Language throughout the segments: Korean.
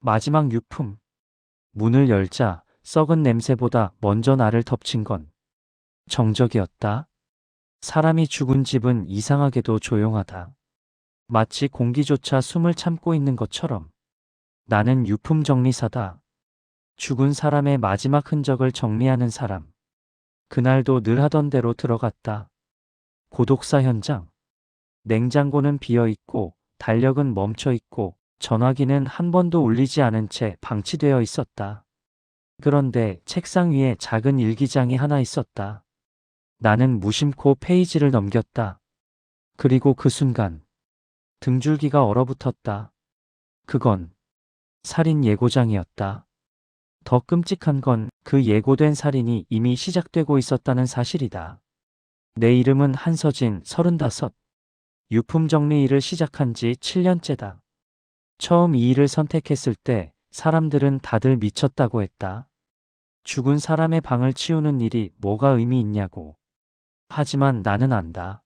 마지막 유품. 문을 열자 썩은 냄새보다 먼저 나를 덮친 건 정적이었다. 사람이 죽은 집은 이상하게도 조용하다. 마치 공기조차 숨을 참고 있는 것처럼. 나는 유품 정리사다. 죽은 사람의 마지막 흔적을 정리하는 사람. 그날도 늘 하던 대로 들어갔다. 고독사 현장. 냉장고는 비어 있고 달력은 멈춰 있고 전화기는 한 번도 울리지 않은 채 방치되어 있었다. 그런데 책상 위에 작은 일기장이 하나 있었다. 나는 무심코 페이지를 넘겼다. 그리고 그 순간 등줄기가 얼어붙었다. 그건 살인 예고장이었다. 더 끔찍한 건 그 예고된 살인이 이미 시작되고 있었다는 사실이다. 내 이름은 한서진 35. 유품 정리 일을 시작한 지 7년째다. 처음 이 일을 선택했을 때 사람들은 다들 미쳤다고 했다. 죽은 사람의 방을 치우는 일이 뭐가 의미 있냐고. 하지만 나는 안다.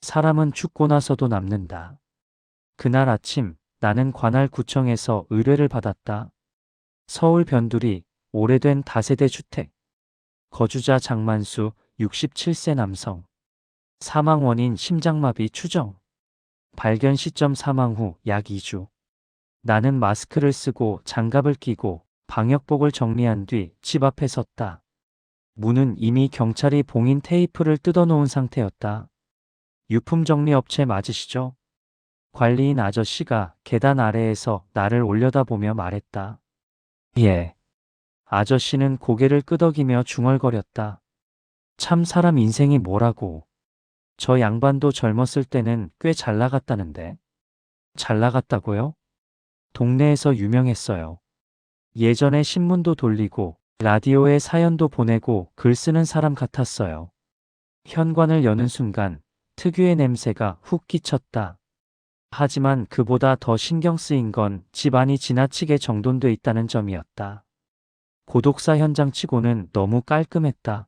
사람은 죽고 나서도 남는다. 그날 아침 나는 관할구청에서 의뢰를 받았다. 서울 변두리 오래된 다세대 주택. 거주자 장만수 67세 남성. 사망 원인 심장마비 추정. 발견 시점 사망 후 약 2주. 나는 마스크를 쓰고 장갑을 끼고 방역복을 정리한 뒤 집 앞에 섰다. 문은 이미 경찰이 봉인 테이프를 뜯어놓은 상태였다. 유품 정리 업체 맞으시죠? 관리인 아저씨가 계단 아래에서 나를 올려다보며 말했다. 예. 아저씨는 고개를 끄덕이며 중얼거렸다. 참 사람 인생이 뭐라고. 저 양반도 젊었을 때는 꽤 잘 나갔다는데. 잘 나갔다고요? 동네에서 유명했어요. 예전에 신문도 돌리고 라디오에 사연도 보내고 글 쓰는 사람 같았어요. 현관을 여는 순간 특유의 냄새가 훅 끼쳤다. 하지만 그보다 더 신경 쓰인 건 집안이 지나치게 정돈돼 있다는 점이었다. 고독사 현장치고는 너무 깔끔했다.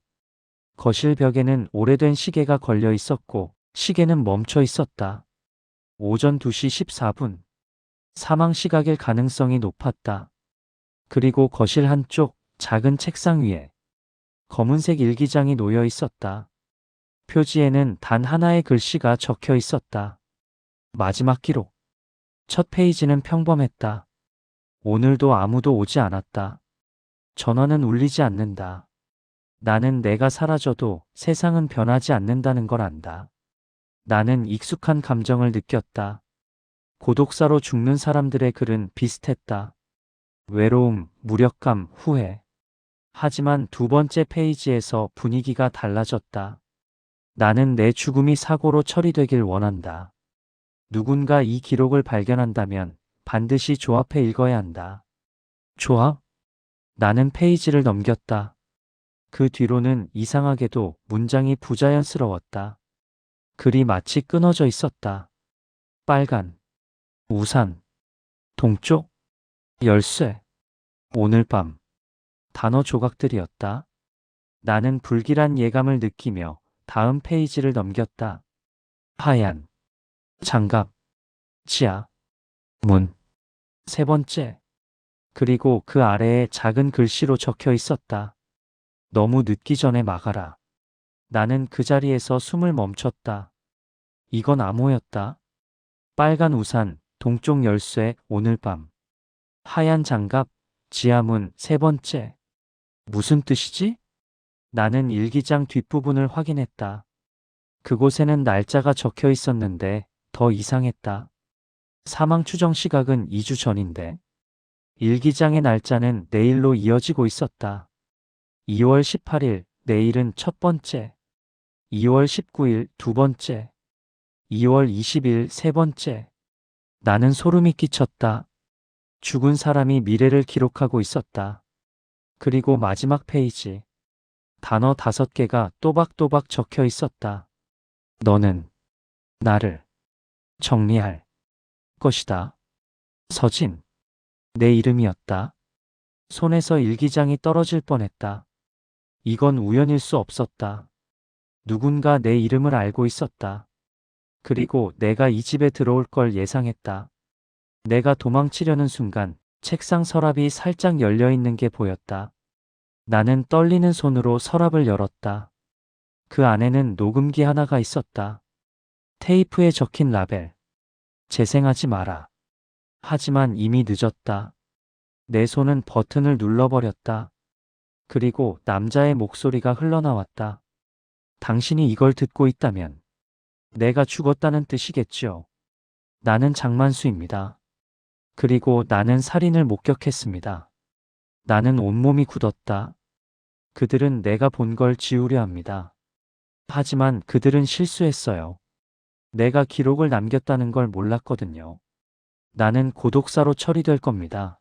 거실 벽에는 오래된 시계가 걸려 있었고 시계는 멈춰 있었다. 오전 2시 14분. 사망 시각일 가능성이 높았다. 그리고 거실 한쪽 작은 책상 위에 검은색 일기장이 놓여 있었다. 표지에는 단 하나의 글씨가 적혀 있었다. 마지막 기록. 첫 페이지는 평범했다. 오늘도 아무도 오지 않았다. 전화는 울리지 않는다. 나는 내가 사라져도 세상은 변하지 않는다는 걸 안다. 나는 익숙한 감정을 느꼈다. 고독사로 죽는 사람들의 글은 비슷했다. 외로움, 무력감, 후회. 하지만 두 번째 페이지에서 분위기가 달라졌다. 나는 내 죽음이 사고로 처리되길 원한다. 누군가 이 기록을 발견한다면 반드시 조합해 읽어야 한다. 조합? 나는 페이지를 넘겼다. 그 뒤로는 이상하게도 문장이 부자연스러웠다. 글이 마치 끊어져 있었다. 빨간, 우산, 동쪽, 열쇠, 오늘 밤. 단어 조각들이었다. 나는 불길한 예감을 느끼며 다음 페이지를 넘겼다. 하얀, 장갑, 지하, 문. 세 번째. 그리고 그 아래에 작은 글씨로 적혀 있었다. 너무 늦기 전에 막아라. 나는 그 자리에서 숨을 멈췄다. 이건 암호였다. 빨간 우산, 동쪽 열쇠, 오늘 밤. 하얀 장갑, 지하문 세 번째. 무슨 뜻이지? 나는 일기장 뒷부분을 확인했다. 그곳에는 날짜가 적혀 있었는데 더 이상했다. 사망 추정 시각은 2주 전인데 일기장의 날짜는 내일로 이어지고 있었다. 2월 18일, 내일은 첫 번째. 2월 19일, 두 번째. 2월 20일, 세 번째. 나는 소름이 끼쳤다. 죽은 사람이 미래를 기록하고 있었다. 그리고 마지막 페이지. 단어 5개가 또박또박 적혀 있었다. 너는 나를 정리할 것이다. 서진. 내 이름이었다. 손에서 일기장이 떨어질 뻔했다. 이건 우연일 수 없었다. 누군가 내 이름을 알고 있었다. 그리고 내가 이 집에 들어올 걸 예상했다. 내가 도망치려는 순간 책상 서랍이 살짝 열려 있는 게 보였다. 나는 떨리는 손으로 서랍을 열었다. 그 안에는 녹음기 하나가 있었다. 테이프에 적힌 라벨. 재생하지 마라. 하지만 이미 늦었다. 내 손은 버튼을 눌러버렸다. 그리고 남자의 목소리가 흘러나왔다. 당신이 이걸 듣고 있다면 내가 죽었다는 뜻이겠죠. 나는 장만수입니다. 그리고 나는 살인을 목격했습니다. 나는 온몸이 굳었다. 그들은 내가 본 걸 지우려 합니다. 하지만 그들은 실수했어요. 내가 기록을 남겼다는 걸 몰랐거든요. 나는 고독사로 처리될 겁니다.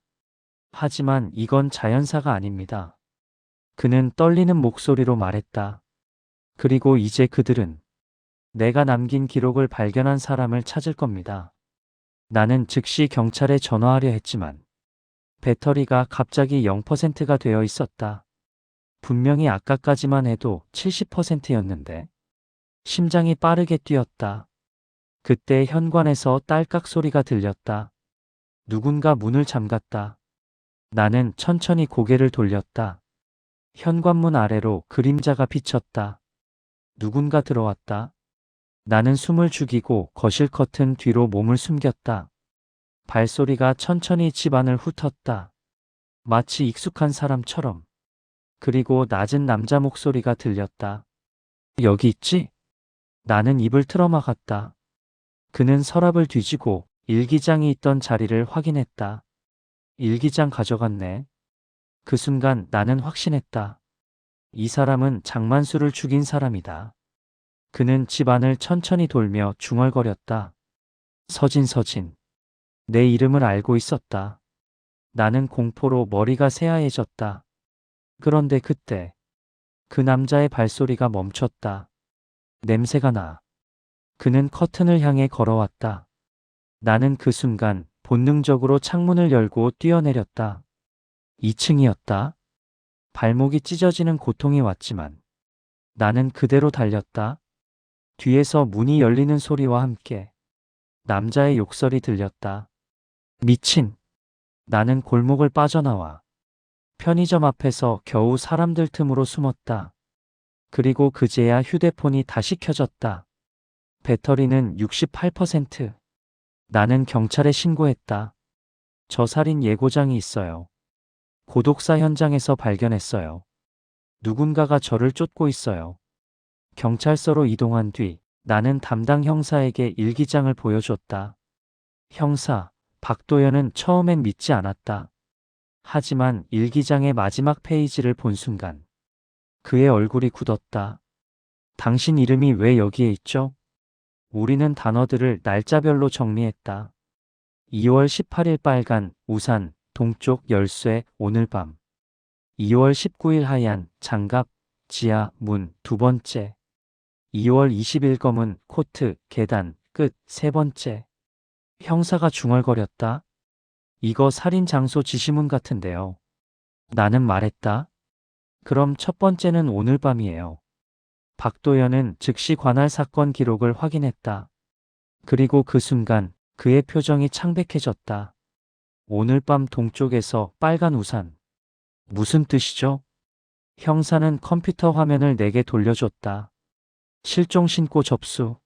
하지만 이건 자연사가 아닙니다. 그는 떨리는 목소리로 말했다. 그리고 이제 그들은 내가 남긴 기록을 발견한 사람을 찾을 겁니다. 나는 즉시 경찰에 전화하려 했지만 배터리가 갑자기 0%가 되어 있었다. 분명히 아까까지만 해도 70%였는데 심장이 빠르게 뛰었다. 그때 현관에서 딸깍 소리가 들렸다. 누군가 문을 잠갔다. 나는 천천히 고개를 돌렸다. 현관문 아래로 그림자가 비쳤다. 누군가 들어왔다. 나는 숨을 죽이고 거실 커튼 뒤로 몸을 숨겼다. 발소리가 천천히 집안을 훑었다. 마치 익숙한 사람처럼. 그리고 낮은 남자 목소리가 들렸다. 여기 있지? 나는 입을 틀어막았다. 그는 서랍을 뒤지고 일기장이 있던 자리를 확인했다. 일기장 가져갔네. 그 순간 나는 확신했다. 이 사람은 장만수를 죽인 사람이다. 그는 집안을 천천히 돌며 중얼거렸다. 서진. 내 이름을 알고 있었다. 나는 공포로 머리가 새하얘졌다. 그런데 그때 그 남자의 발소리가 멈췄다. 냄새가 나. 그는 커튼을 향해 걸어왔다. 나는 그 순간 본능적으로 창문을 열고 뛰어내렸다. 2층이었다. 발목이 찢어지는 고통이 왔지만 나는 그대로 달렸다. 뒤에서 문이 열리는 소리와 함께 남자의 욕설이 들렸다. 미친. 나는 골목을 빠져나와 편의점 앞에서 겨우 사람들 틈으로 숨었다. 그리고 그제야 휴대폰이 다시 켜졌다. 배터리는 68%. 나는 경찰에 신고했다. 저 살인 예고장이 있어요. 고독사 현장에서 발견했어요. 누군가가 저를 쫓고 있어요. 경찰서로 이동한 뒤 나는 담당 형사에게 일기장을 보여줬다. 형사, 박도연은 처음엔 믿지 않았다. 하지만 일기장의 마지막 페이지를 본 순간 그의 얼굴이 굳었다. 당신 이름이 왜 여기에 있죠? 우리는 단어들을 날짜별로 정리했다. 2월 18일 빨간 우산, 동쪽 열쇠, 오늘 밤. 2월 19일 하얀 장갑, 지하, 문, 두 번째. 2월 20일 검은 코트, 계단, 끝, 세 번째. 형사가 중얼거렸다. 이거 살인 장소 지시문 같은데요. 나는 말했다. 그럼 첫 번째는 오늘 밤이에요. 박도연은 즉시 관할 사건 기록을 확인했다. 그리고 그 순간 그의 표정이 창백해졌다. 오늘 밤 동쪽에서 빨간 우산. 무슨 뜻이죠? 형사는 컴퓨터 화면을 내게 돌려줬다. 실종 신고 접수.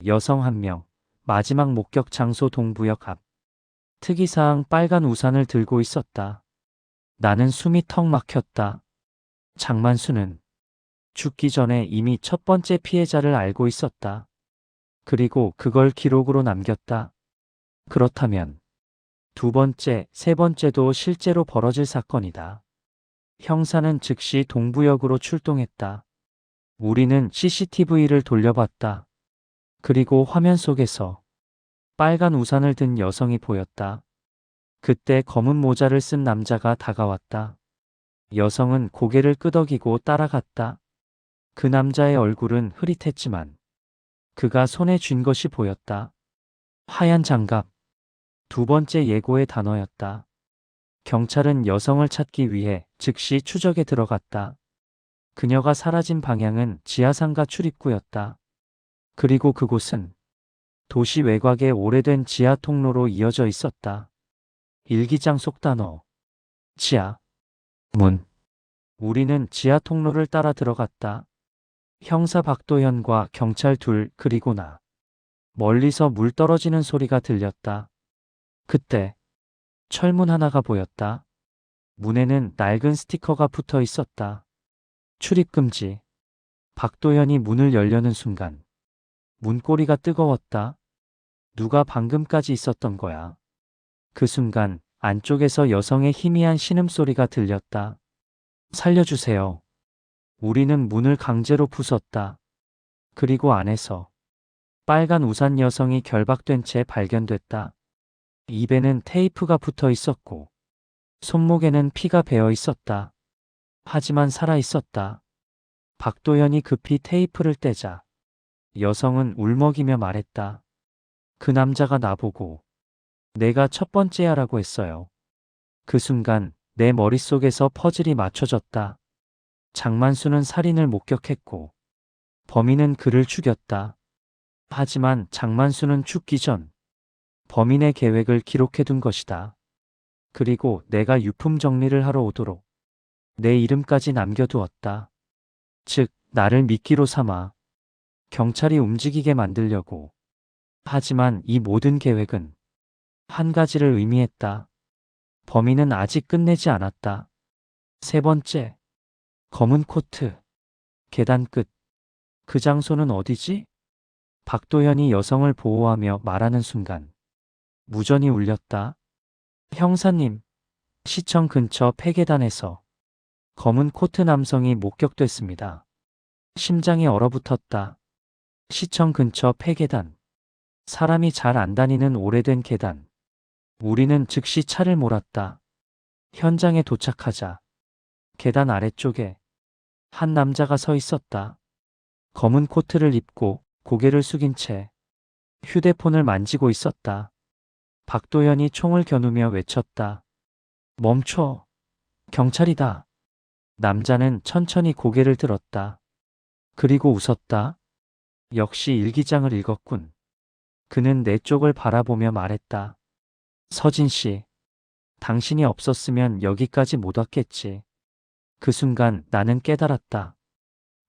여성 1명. 마지막 목격 장소 동부역 앞. 특이사항 빨간 우산을 들고 있었다. 나는 숨이 턱 막혔다. 장만수는 죽기 전에 이미 첫 번째 피해자를 알고 있었다. 그리고 그걸 기록으로 남겼다. 그렇다면 두 번째, 세 번째도 실제로 벌어질 사건이다. 형사는 즉시 동부역으로 출동했다. 우리는 CCTV를 돌려봤다. 그리고 화면 속에서 빨간 우산을 든 여성이 보였다. 그때 검은 모자를 쓴 남자가 다가왔다. 여성은 고개를 끄덕이고 따라갔다. 그 남자의 얼굴은 흐릿했지만 그가 손에 쥔 것이 보였다. 하얀 장갑. 두 번째 예고의 단어였다. 경찰은 여성을 찾기 위해 즉시 추적에 들어갔다. 그녀가 사라진 방향은 지하상가 출입구였다. 그리고 그곳은 도시 외곽의 오래된 지하 통로로 이어져 있었다. 일기장 속 단어. 지하. 문. 우리는 지하 통로를 따라 들어갔다. 형사 박도현과 경찰 둘 그리고 나. 멀리서 물 떨어지는 소리가 들렸다. 그때 철문 하나가 보였다. 문에는 낡은 스티커가 붙어 있었다. 출입금지. 박도현이 문을 열려는 순간 문고리가 뜨거웠다. 누가 방금까지 있었던 거야. 그 순간 안쪽에서 여성의 희미한 신음소리가 들렸다. 살려주세요. 우리는 문을 강제로 부쉈다. 그리고 안에서 빨간 우산 여성이 결박된 채 발견됐다. 입에는 테이프가 붙어 있었고 손목에는 피가 배어 있었다. 하지만 살아 있었다. 박도현이 급히 테이프를 떼자 여성은 울먹이며 말했다. 그 남자가 나보고 내가 첫 번째야라고 했어요. 그 순간 내 머릿속에서 퍼즐이 맞춰졌다. 장만수는 살인을 목격했고 범인은 그를 죽였다. 하지만 장만수는 죽기 전 범인의 계획을 기록해둔 것이다. 그리고 내가 유품 정리를 하러 오도록 내 이름까지 남겨두었다. 즉, 나를 미끼로 삼아 경찰이 움직이게 만들려고. 하지만 이 모든 계획은 한 가지를 의미했다. 범인은 아직 끝내지 않았다. 세 번째, 검은 코트, 계단 끝. 그 장소는 어디지? 박도현이 여성을 보호하며 말하는 순간 무전이 울렸다. 형사님, 시청 근처 폐계단에서 검은 코트 남성이 목격됐습니다. 심장이 얼어붙었다. 시청 근처 폐계단. 사람이 잘 안 다니는 오래된 계단. 우리는 즉시 차를 몰았다. 현장에 도착하자 계단 아래쪽에 한 남자가 서 있었다. 검은 코트를 입고 고개를 숙인 채 휴대폰을 만지고 있었다. 박도현이 총을 겨누며 외쳤다. 멈춰. 경찰이다. 남자는 천천히 고개를 들었다. 그리고 웃었다. 역시 일기장을 읽었군. 그는 내 쪽을 바라보며 말했다. 서진 씨, 당신이 없었으면 여기까지 못 왔겠지. 그 순간 나는 깨달았다.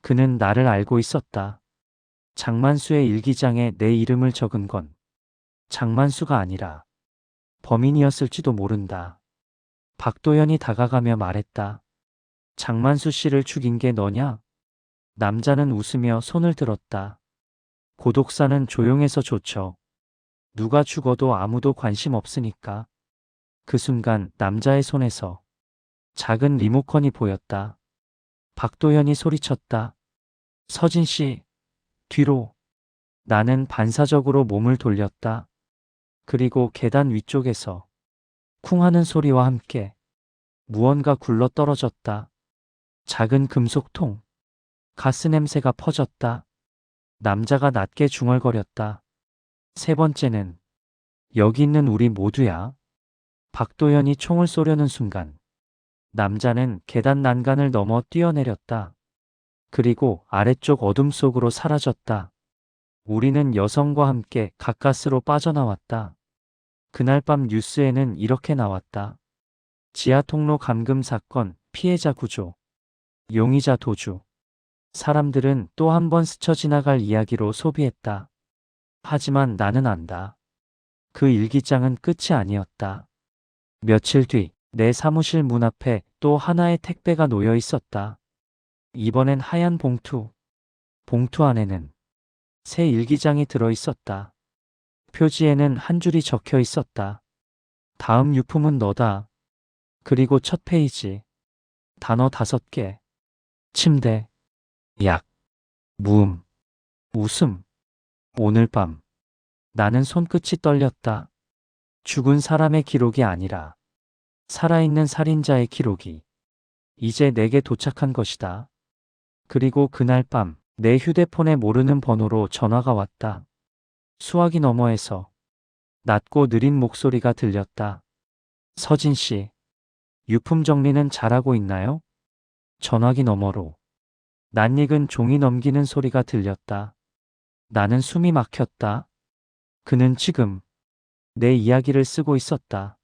그는 나를 알고 있었다. 장만수의 일기장에 내 이름을 적은 건 장만수가 아니라 범인이었을지도 모른다. 박도현이 다가가며 말했다. 장만수 씨를 죽인 게 너냐? 남자는 웃으며 손을 들었다. 고독사는 조용해서 좋죠. 누가 죽어도 아무도 관심 없으니까. 그 순간 남자의 손에서 작은 리모컨이 보였다. 박도현이 소리쳤다. 서진 씨, 뒤로. 나는 반사적으로 몸을 돌렸다. 그리고 계단 위쪽에서 쿵 하는 소리와 함께 무언가 굴러 떨어졌다. 작은 금속통. 가스 냄새가 퍼졌다. 남자가 낮게 중얼거렸다. 세 번째는 여기 있는 우리 모두야. 박도현이 총을 쏘려는 순간 남자는 계단 난간을 넘어 뛰어내렸다. 그리고 아래쪽 어둠 속으로 사라졌다. 우리는 여성과 함께 가까스로 빠져나왔다. 그날 밤 뉴스에는 이렇게 나왔다. 지하통로 감금 사건 피해자 구조. 용의자 도주. 사람들은 또 한 번 스쳐 지나갈 이야기로 소비했다. 하지만 나는 안다. 그 일기장은 끝이 아니었다. 며칠 뒤 내 사무실 문 앞에 또 하나의 택배가 놓여 있었다. 이번엔 하얀 봉투. 봉투 안에는 새 일기장이 들어 있었다. 표지에는 한 줄이 적혀 있었다. 다음 유품은 너다. 그리고 첫 페이지. 단어 5개. 침대. 약. 무음. 웃음. 오늘 밤. 나는 손끝이 떨렸다. 죽은 사람의 기록이 아니라 살아있는 살인자의 기록이 이제 내게 도착한 것이다. 그리고 그날 밤 내 휴대폰에 모르는 번호로 전화가 왔다. 수화기 너머에서 낮고 느린 목소리가 들렸다. 서진 씨, 유품 정리는 잘하고 있나요? 전화기 너머로 낯익은 종이 넘기는 소리가 들렸다. 나는 숨이 막혔다. 그는 지금 내 이야기를 쓰고 있었다.